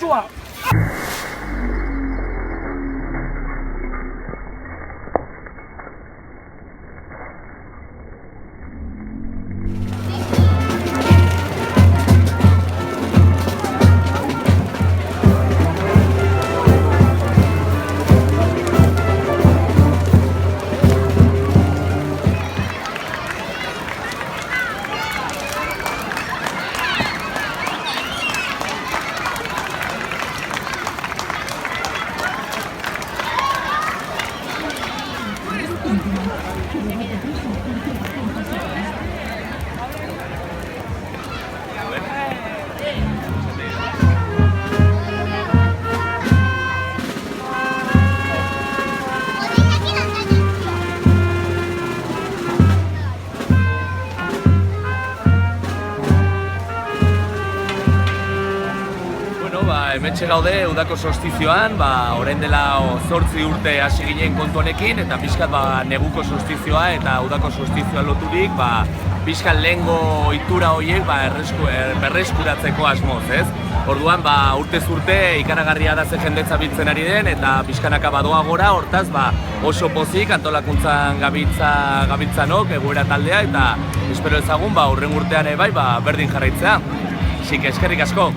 Txua! Hementxe gaude udako solstizioan, orain dela 8 urte hasi ginen kontu honekin, eta pixkat neguko solstizioa eta udako solstizioa loturik, pixkat lehengo ohitura horiek berreskuratzeko asmoz, ez? Orduan, urtez urte ikaragarria da ze jendetza biltzen ari den, eta pixkanaka badoa gora, hortaz, oso pozik antolakuntzan gabiltzanok, egoera taldea, eta espero ezagun, hurrengo urtean berdin jarraitzea. Eskerrik asko!